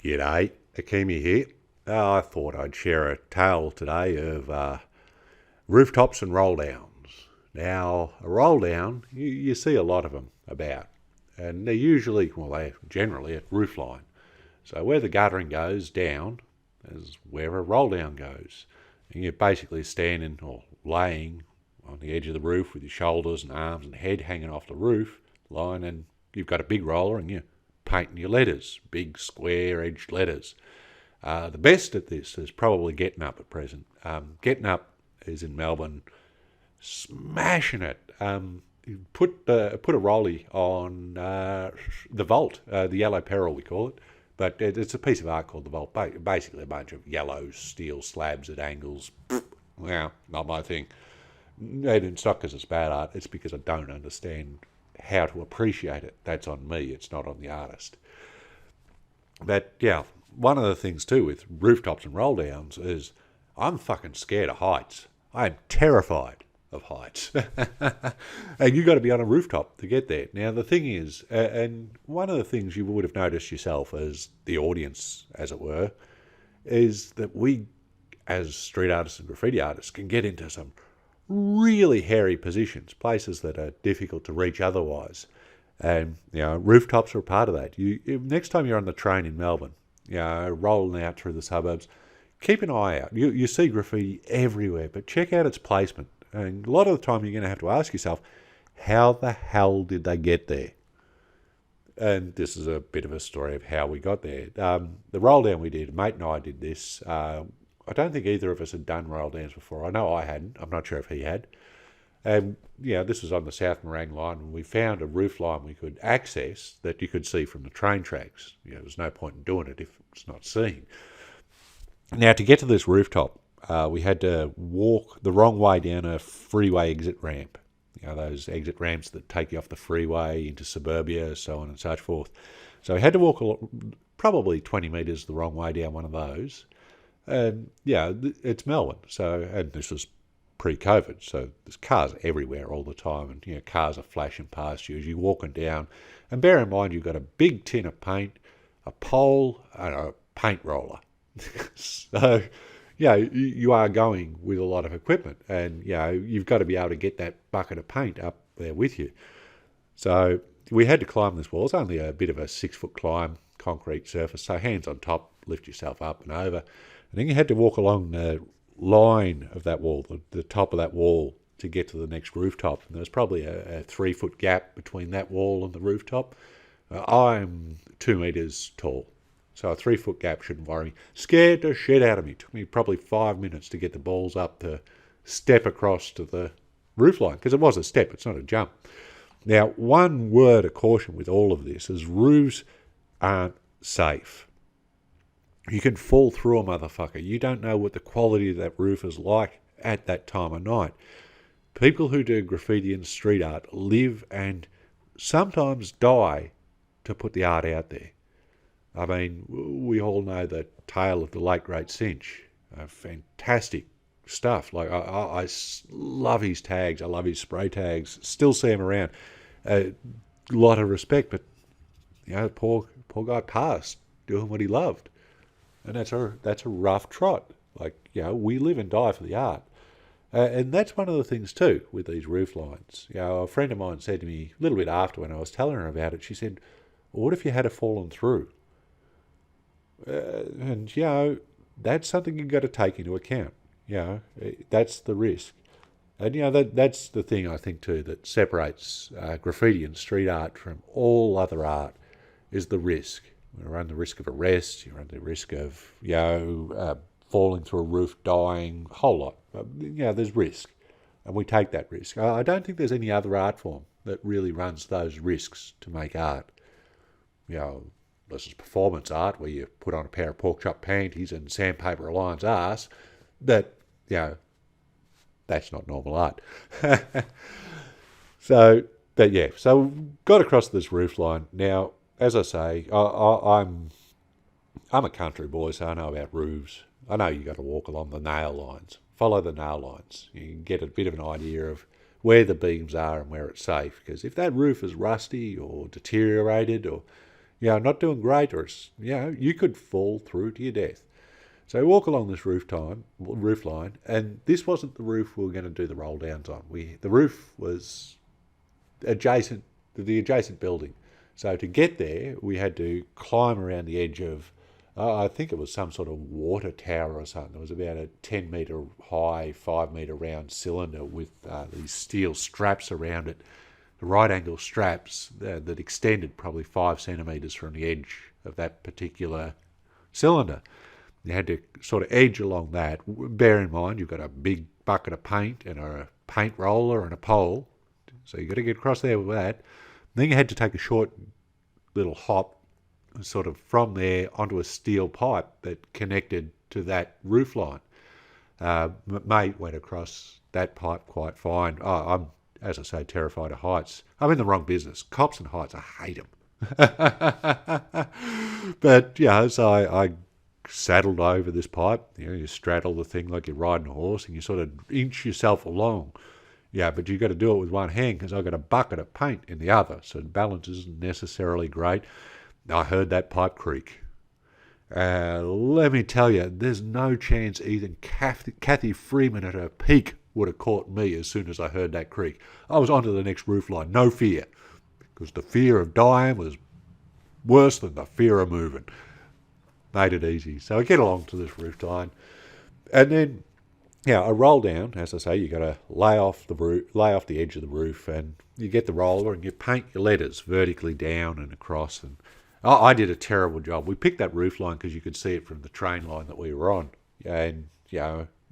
G'day, Akemi here. I thought I'd share a tale today of rooftops and rolldowns. Now, a rolldown, you see a lot of them about, and they're usually, well, they're generally at roofline. So where the guttering goes down is where a rolldown goes. And you're basically standing or laying on the edge of the roof with your shoulders and arms and head hanging off the roof line, and you've got a big roller and you're painting your letters, big square-edged letters. The best at this is probably Getting Up at present. Getting Up is in Melbourne, smashing it. You put a rollie on the vault, the yellow peril we call it, but it's a piece of art called the vault. Basically, a bunch of yellow steel slabs at angles. Well, not my thing. And it's not because it's bad art; it's because I don't understand how to appreciate it. That's on me. It's not on the artist. But yeah, one of the things too with rooftops and rolldowns is I'm fucking scared of heights. I am terrified of heights. And you've got to be on a rooftop to get there. Now, the thing is, and one of the things you would have noticed yourself as the audience, as it were, is that we, as street artists and graffiti artists, can get into some really hairy positions, places that are difficult to reach otherwise. And, rooftops are a part of that. Next time you're on the train in Melbourne, rolling out through the suburbs, keep an eye out. You see graffiti everywhere, but check out its placement. And a lot of the time you're going to have to ask yourself, how the hell did they get there? And this is a bit of a story of how we got there. The roll down we did, a mate and I did this. I don't think either of us had done roll downs before. I know I hadn't. I'm not sure if he had. And, this was on the South Morang line, and we found a roof line we could access that you could see from the train tracks. There was no point in doing it if it's not seen. Now, to get to this rooftop, we had to walk the wrong way down a freeway exit ramp. Those exit ramps that take you off the freeway into suburbia, so on and so forth. So we had to walk probably 20 metres the wrong way down one of those. And, it's Melbourne, and this was pre-COVID, so there's cars everywhere all the time, and cars are flashing past you as you're walking down. And bear in mind, you've got a big tin of paint, a pole, and a paint roller. So, you are going with a lot of equipment, and you've got to be able to get that bucket of paint up there with you. So we had to climb this wall. It's only a bit of a 6-foot climb, concrete surface, so hands on top, lift yourself up and over. And then you had to walk along the line of that wall, the top of that wall, to get to the next rooftop. And there's probably a 3-foot gap between that wall and the rooftop. I'm 2 metres tall, so a 3-foot gap shouldn't worry me. Scared the shit out of me. It took me probably 5 minutes to get the balls up to step across to the roof line, because it was a step, it's not a jump. Now, one word of caution with all of this is roofs aren't safe. You can fall through a motherfucker. You don't know what the quality of that roof is like at that time of night. People who do graffiti and street art live and sometimes die to put the art out there. I mean, we all know the tale of the late great Cinch. Fantastic stuff. Like I love his tags. I love his spray tags. Still see him around. A lot of respect, but the poor guy passed doing what he loved. And that's a rough trot. We live and die for the art. And that's one of the things, too, with these roof lines. A friend of mine said to me a little bit after when I was telling her about it, she said, well, what if you had fallen through? And that's something you've got to take into account. That's the risk. And, that's the thing, I think, too, that separates graffiti and street art from all other art, is the risk. You run the risk of arrest, you run the risk of, falling through a roof, dying, a whole lot. There's risk, and we take that risk. I don't think there's any other art form that really runs those risks to make art. This is performance art, where you put on a pair of pork chop panties and sandpaper a lion's ass. That's not normal art. So got across this roof line. Now, as I say, I'm a country boy, so I know about roofs. I know you got to walk along the nail lines, follow the nail lines. You can get a bit of an idea of where the beams are and where it's safe. Because if that roof is rusty or deteriorated, or not doing great, or you could fall through to your death. So we walk along this roof line, and this wasn't the roof we were going to do the roll downs on. The roof was adjacent to the adjacent building. So to get there, we had to climb around the edge of, I think it was some sort of water tower or something. It was about a 10 metre high, 5 metre round cylinder with these steel straps around it, the right angle straps that extended probably 5 centimetres from the edge of that particular cylinder. You had to sort of edge along that. Bear in mind, you've got a big bucket of paint and a paint roller and a pole. So you've got to get across there with that. Then you had to take a short little hop sort of from there onto a steel pipe that connected to that roof line. Mate went across that pipe quite fine. I'm, as I say, terrified of heights. I'm in the wrong business. Cops and heights, I hate them. But, so I saddled over this pipe. You straddle the thing like you're riding a horse and you sort of inch yourself along. Yeah, but you've got to do it with one hand because I've got a bucket of paint in the other, so the balance isn't necessarily great. I heard that pipe creak. Let me tell you, there's no chance even Kathy Freeman at her peak would have caught me as soon as I heard that creak. I was onto the next roof line, no fear, because the fear of dying was worse than the fear of moving. Made it easy. So I get along to this roof line, and then a roll down. As I say, you got to lay off the edge of the roof, and you get the roller and you paint your letters vertically down and across. And I did a terrible job. We picked that roof line because you could see it from the train line that we were on, and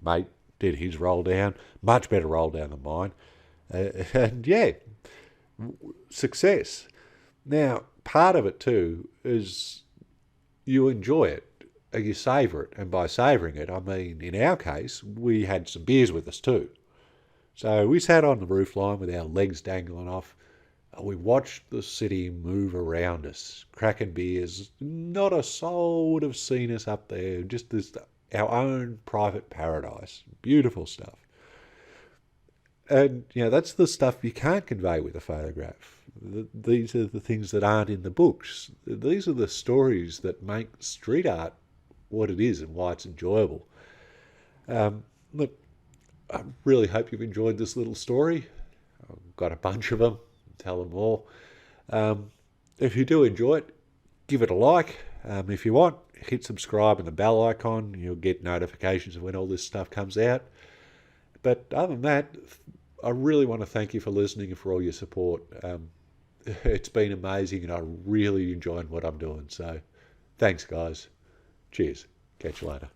mate did his roll down, much better roll down than mine, and success. Now, part of it too is you enjoy it, you savour it, and by savouring it, I mean, in our case, we had some beers with us too. So we sat on the roof line with our legs dangling off, and we watched the city move around us, cracking beers. Not a soul would have seen us up there, just our own private paradise. Beautiful stuff. And, that's the stuff you can't convey with a photograph. These are the things that aren't in the books. These are the stories that make street art what it is and why it's enjoyable. Look, I really hope you've enjoyed this little story. I've got a bunch of them. Tell them all. If you do enjoy it, give it a like. If you want, hit subscribe and the bell icon. You'll get notifications of when all this stuff comes out. But other than that, I really want to thank you for listening and for all your support. It's been amazing and I really enjoyed what I'm doing. So thanks, guys. Cheers. Catch you later.